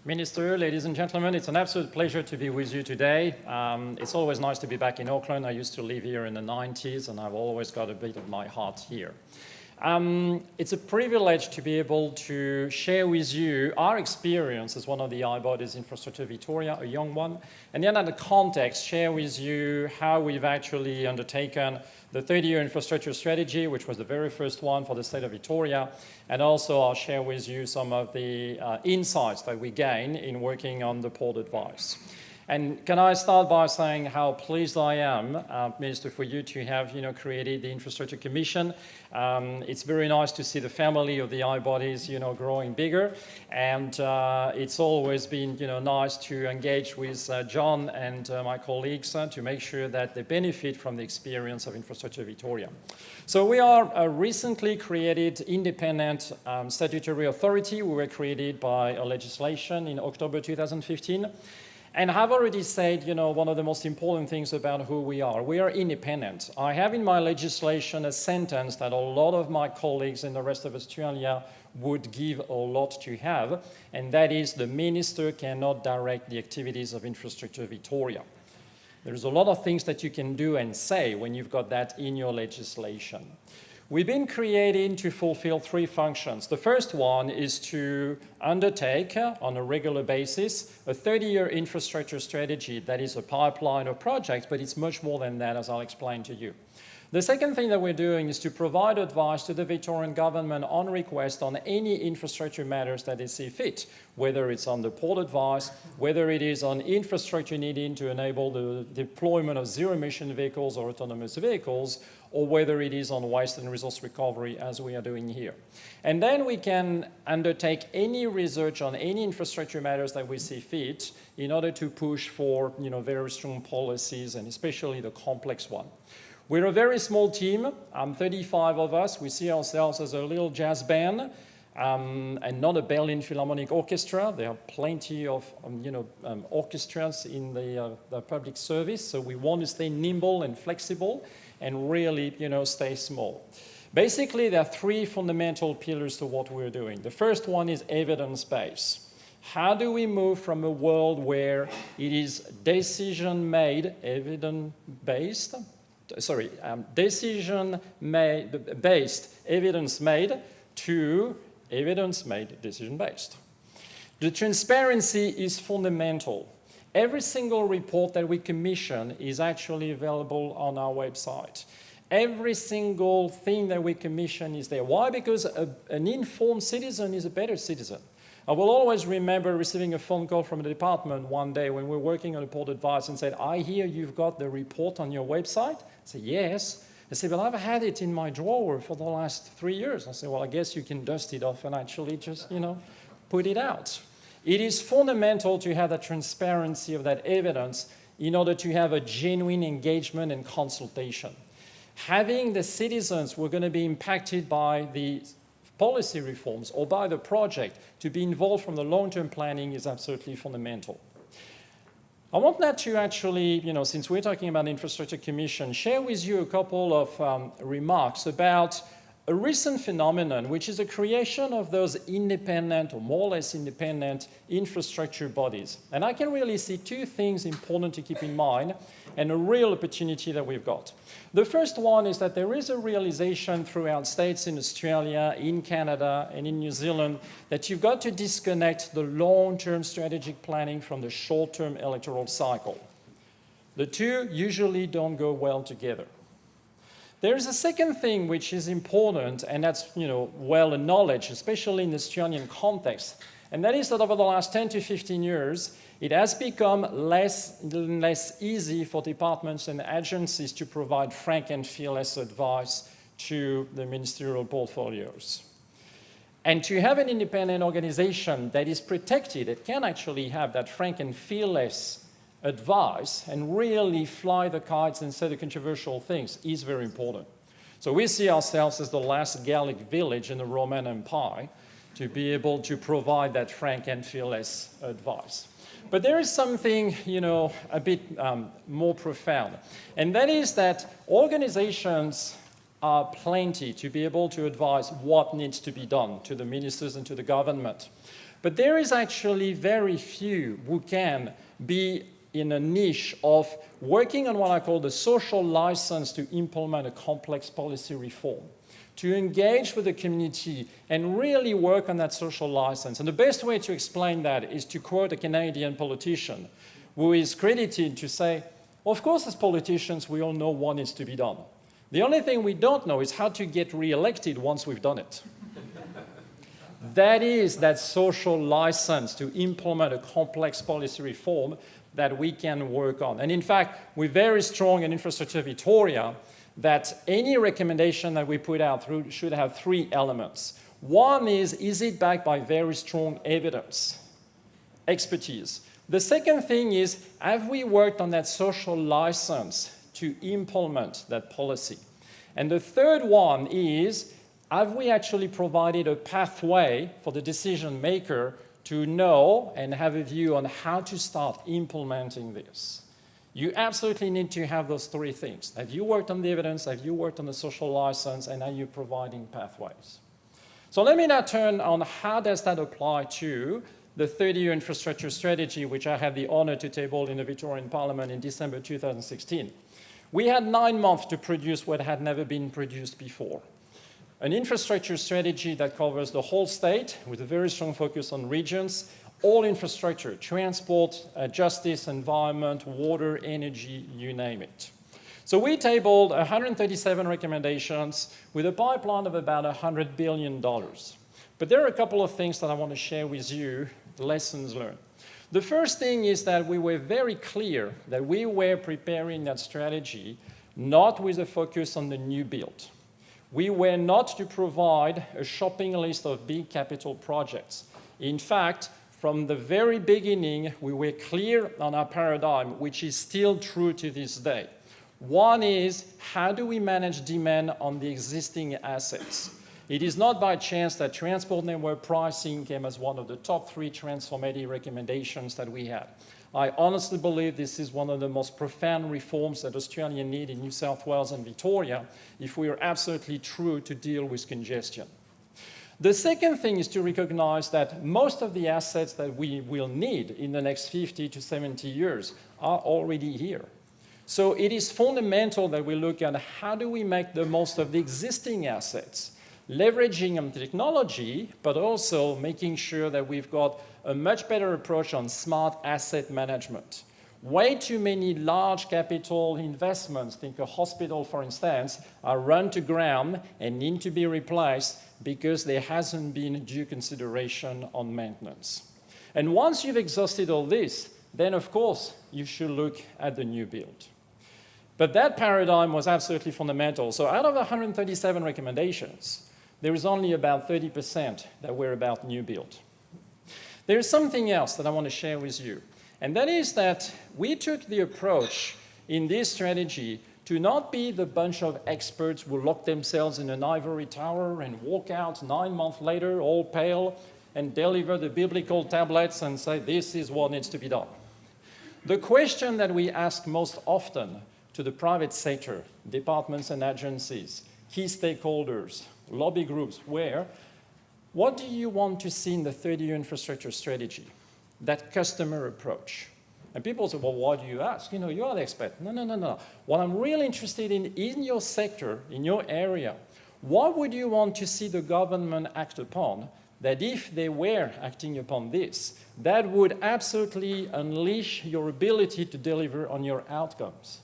Minister, ladies and gentlemen, it's an absolute pleasure to be with you today. It's always nice to be back in Auckland. I used to live here in the 90s, and I've always got a bit of my heart here. It's a privilege to be able to share with you our experience as one of the iBodies Infrastructure Victoria, a young one, and then in the context, share with you how we've actually undertaken the 30-year infrastructure strategy, which was the very first one for the state of Victoria, and also I'll share with you some of the insights that we gain in working on the port advice. And can I start by saying how pleased I am, Minister, for you to have created the Infrastructure Commission. It's very nice to see the family of the iBodies growing bigger, and it's always been nice to engage with John and my colleagues to make sure that they benefit from the experience of Infrastructure Victoria. So we are a recently created independent statutory authority. We were created by a legislation in October 2015. And I've already said, one of the most important things about who we are. We are independent. I have in my legislation a sentence that a lot of my colleagues in the rest of Australia would give a lot to have, and that is the minister cannot direct the activities of Infrastructure Victoria. There's a lot of things that you can do and say when you've got that in your legislation. We've been creating to fulfill three functions. The first one is to undertake on a regular basis a 30-year infrastructure strategy that is a pipeline of projects, but it's much more than that, as I'll explain to you. The second thing that we're doing is to provide advice to the Victorian government on request on any infrastructure matters that they see fit, whether it's on the port advice, whether it is on infrastructure needing to enable the deployment of zero-emission vehicles or autonomous vehicles, or whether it is on waste and resource recovery, as we are doing here. And then we can undertake any research on any infrastructure matters that we see fit in order to push for very strong policies, and especially the complex one. We're a very small team, 35 of us. We see ourselves as a little jazz band and not a Berlin Philharmonic Orchestra. There are plenty of orchestras in the public service, so we want to stay nimble and flexible and really stay small. Basically, there are three fundamental pillars to what we're doing. The first one is evidence-based. How do we move from a world where it is decision-made, evidence-based, decision-based, evidence-made to evidence-made, decision-based. The transparency is fundamental. Every single report that we commission is actually available on our website. Every single thing that we commission is there. Why? Because an informed citizen is a better citizen. I will always remember receiving a phone call from the department one day when we were working on a port advice and said, I hear you've got the report on your website? I said, yes. I said, well, I've had it in my drawer for the last 3 years. I said, well, I guess you can dust it off and actually just, put it out. It is fundamental to have the transparency of that evidence in order to have a genuine engagement and consultation. Having the citizens who are going to be impacted by the policy reforms or by the project to be involved from the long-term planning is absolutely fundamental. I want that to actually, since we're talking about the Infrastructure Commission, share with you a couple of remarks about a recent phenomenon, which is the creation of those independent or more or less independent infrastructure bodies. And I can really see two things important to keep in mind and a real opportunity that we've got. The first one is that there is a realization throughout states in Australia, in Canada, and in New Zealand that you've got to disconnect the long-term strategic planning from the short-term electoral cycle. The two usually don't go well together. There's a second thing which is important, and that's well acknowledged, especially in the Australian context, and that is that over the last 10 to 15 years, it has become less and less easy for departments and agencies to provide frank and fearless advice to the ministerial portfolios. And to have an independent organization that is protected, it can actually have that frank and fearless advice and really fly the kites and say the controversial things is very important. So we see ourselves as the last Gallic village in the Roman Empire to be able to provide that frank and fearless advice. But there is something, a bit more profound, and that is that organizations are plenty to be able to advise what needs to be done to the ministers and to the government. But there is actually very few who can be in a niche of working on what I call the social license to implement a complex policy reform, to engage with the community and really work on that social license. And the best way to explain that is to quote a Canadian politician who is credited to say, of course, as politicians, we all know what needs to be done. The only thing we don't know is how to get re-elected once we've done it. That is that social license to implement a complex policy reform that we can work on. And in fact, we're very strong in Infrastructure Victoria that any recommendation that we put out through should have three elements. One is it backed by very strong evidence, expertise? The second thing is, have we worked on that social license to implement that policy? And the third one is, have we actually provided a pathway for the decision maker to know and have a view on how to start implementing this? You absolutely need to have those three things. Have you worked on the evidence? Have you worked on the social license? And are you providing pathways? So let me now turn on how does that apply to the 30-year infrastructure strategy, which I had the honor to table in the Victorian Parliament in December 2016. We had 9 months to produce what had never been produced before. An infrastructure strategy that covers the whole state with a very strong focus on regions, all infrastructure, transport, justice, environment, water, energy, you name it. So we tabled 137 recommendations with a pipeline of about $100 billion. But there are a couple of things that I want to share with you, lessons learned. The first thing is that we were very clear that we were preparing that strategy not with a focus on the new build. We were not to provide a shopping list of big capital projects. In fact, from the very beginning, we were clear on our paradigm, which is still true to this day. One is, how do we manage demand on the existing assets? It is not by chance that transport network pricing came as one of the top 3 transformative recommendations that we had. I honestly believe this is one of the most profound reforms that Australia need in New South Wales and Victoria if we are absolutely true to deal with congestion. The second thing is to recognize that most of the assets that we will need in the next 50 to 70 years are already here. So it is fundamental that we look at how do we make the most of the existing assets, leveraging on technology, but also making sure that we've got a much better approach on smart asset management. Way too many large capital investments, think a hospital for instance, are run to ground and need to be replaced because there hasn't been due consideration on maintenance. And once you've exhausted all this, then of course you should look at the new build. But that paradigm was absolutely fundamental. So out of 137 recommendations, there is only about 30% that were about new build. There is something else that I want to share with you, and that is that we took the approach in this strategy to not be the bunch of experts who lock themselves in an ivory tower and walk out 9 months later all pale and deliver the biblical tablets and say, this is what needs to be done. The question that we ask most often to the private sector, departments and agencies, key stakeholders, lobby groups, what do you want to see in the 30-year infrastructure strategy? That customer approach. And people say, well, why do you ask? You are the expert. No. What I'm really interested in your sector, in your area, what would you want to see the government act upon that if they were acting upon this, that would absolutely unleash your ability to deliver on your outcomes?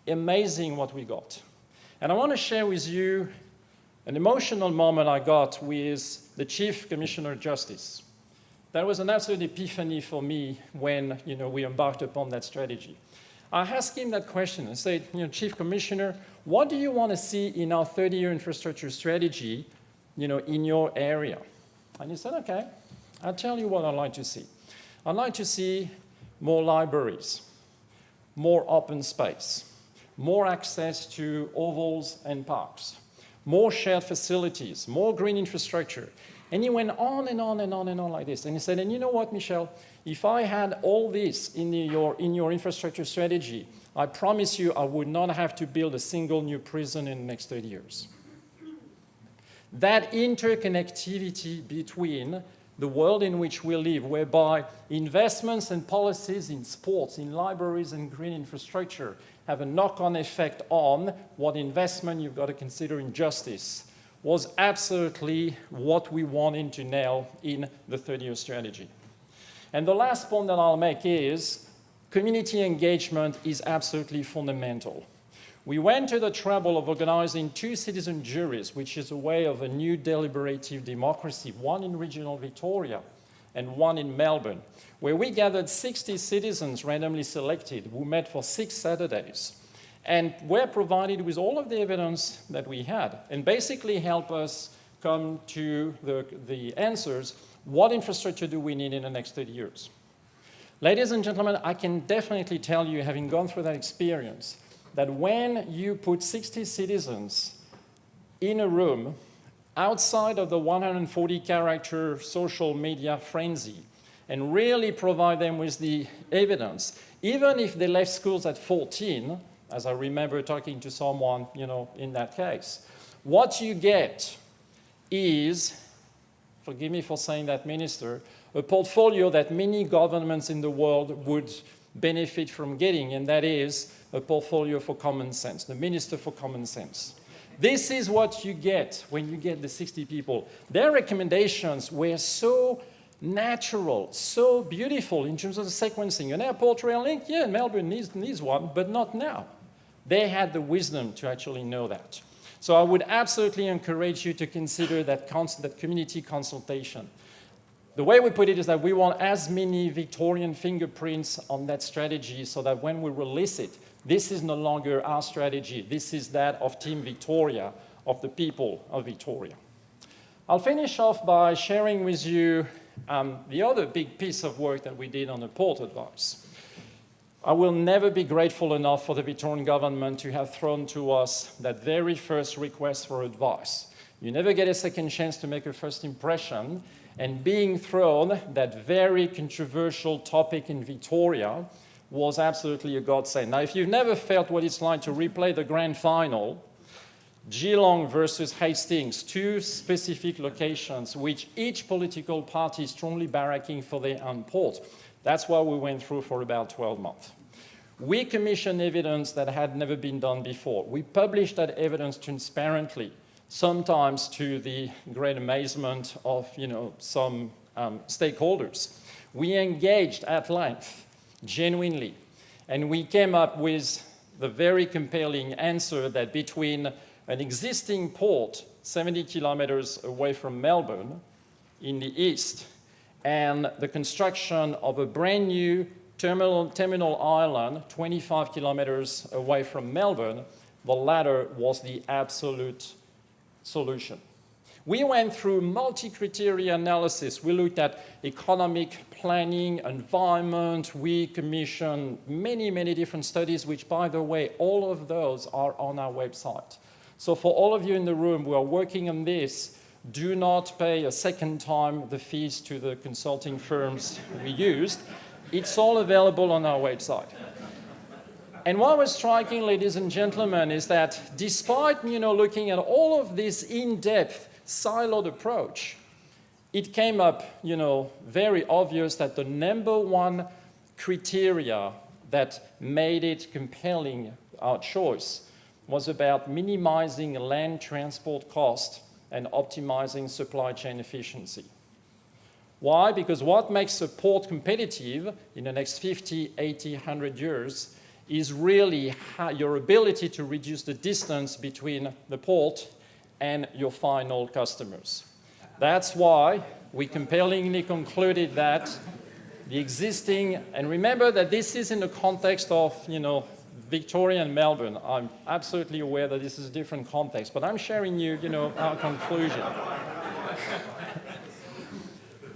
Amazing what we got. And I want to share with you an emotional moment I got with the Chief Commissioner of Justice. That was an absolute epiphany for me when we embarked upon that strategy. I asked him that question and said, Chief Commissioner, what do you want to see in our 30-year infrastructure strategy, in your area? And he said, okay, I'll tell you what I'd like to see. I'd like to see more libraries, more open space, more access to ovals and parks, more shared facilities, more green infrastructure. And he went on and on and on and on like this. And he said, and you know what, Michel? If I had all this in your infrastructure strategy, I promise you I would not have to build a single new prison in the next 30 years. that interconnectivity between the world in which we live, whereby investments and policies in sports, in libraries and green infrastructure have a knock-on effect on what investment you've got to consider in justice, was absolutely what we wanted to nail in the 30-year strategy. And the last point that I'll make is community engagement is absolutely fundamental. We went to the trouble of organizing 2 citizen juries, which is a way of a new deliberative democracy, one in regional Victoria and one in Melbourne, where we gathered 60 citizens randomly selected who met for 6 Saturdays and were provided with all of the evidence that we had and basically helped us come to the answers. What infrastructure do we need in the next 30 years? Ladies and gentlemen, I can definitely tell you, having gone through that experience, that when you put 60 citizens in a room outside of the 140-character social media frenzy and really provide them with the evidence, even if they left schools at 14, as I remember talking to someone, in that case, what you get is, forgive me for saying that, Minister, a portfolio that many governments in the world would benefit from getting, and that is a portfolio for common sense, the Minister for Common Sense. This is what you get when you get the 60 people. Their recommendations were so natural, so beautiful in terms of the sequencing. An airport rail link, yeah, Melbourne needs one, but not now. They had the wisdom to actually know that. So I would absolutely encourage you to consider that community consultation. The way we put it is that we want as many Victorian fingerprints on that strategy so that when we release it, this is no longer our strategy. This is that of Team Victoria, of the people of Victoria. I'll finish off by sharing with you the other big piece of work that we did on the port advice. I will never be grateful enough for the Victorian government to have thrown to us that very first request for advice. You never get a second chance to make a first impression, and being thrown that very controversial topic in Victoria was absolutely a godsend. Now, if you've never felt what it's like to replay the grand final, Geelong versus Hastings, 2 specific locations which each political party is strongly barracking for their own port. That's what we went through for about 12 months. We commissioned evidence that had never been done before. We published that evidence transparently, sometimes to the great amazement of some stakeholders. We engaged at length, genuinely, and we came up with the very compelling answer that between an existing port 70 kilometers away from Melbourne in the east and the construction of a brand new terminal island 25 kilometers away from Melbourne, the latter was the absolute solution. We went through multi-criteria analysis. We looked at economic planning, environment. We commissioned many, many different studies, which, by the way, all of those are on our website. So for all of you in the room who are working on this, do not pay a second time the fees to the consulting firms we used. It's all available on our website. And what was striking, ladies and gentlemen, is that despite looking at all of this in-depth, siloed approach, it came up very obvious that the number one criteria that made it compelling, our choice, was about minimizing land transport cost and optimizing supply chain efficiency. Why? Because what makes a port competitive in the next 50, 80, 100 years is really your ability to reduce the distance between the port and your final customers. That's why we compellingly concluded that the existing, and remember that this is in the context of, Victoria and Melbourne. I'm absolutely aware that this is a different context, but I'm sharing you, our conclusion.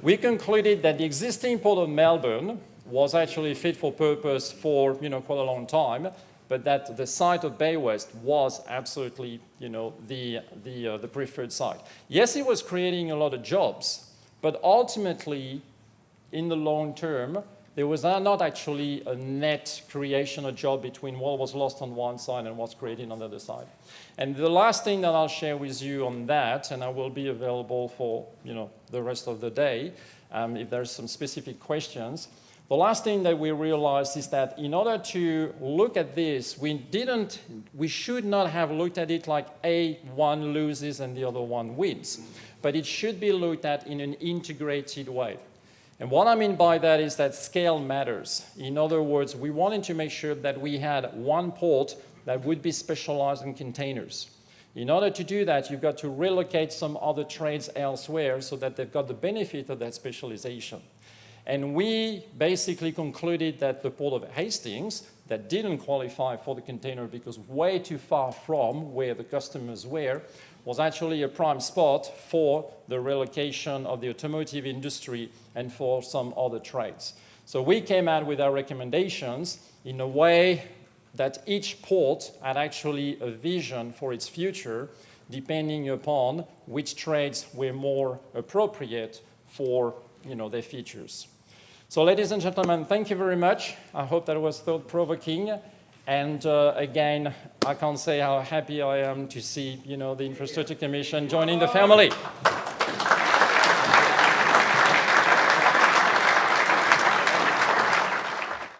We concluded that the existing port of Melbourne was actually fit for purpose for, quite a long time, but that the site of Bay West was absolutely, the preferred site. Yes, it was creating a lot of jobs, but ultimately, in the long term, there was not actually a net creation of job between what was lost on one side and what's created on the other side. And the last thing that I'll share with you on that, and I will be available for the rest of the day if there's some specific questions. The last thing that we realized is that in order to look at this, we should not have looked at it like one loses and the other one wins, but it should be looked at in an integrated way. And what I mean by that is that scale matters. In other words, we wanted to make sure that we had one port that would be specialized in containers. In order to do that, you've got to relocate some other trades elsewhere so that they've got the benefit of that specialization. And we basically concluded that the port of Hastings, that didn't qualify for the container because way too far from where the customers were, was actually a prime spot for the relocation of the automotive industry and for some other trades. So we came out with our recommendations in a way that each port had actually a vision for its future, depending upon which trades were more appropriate for their features. So ladies and gentlemen, thank you very much. I hope that was thought-provoking. And again, I can't say how happy I am to see the Infrastructure Commission joining the family.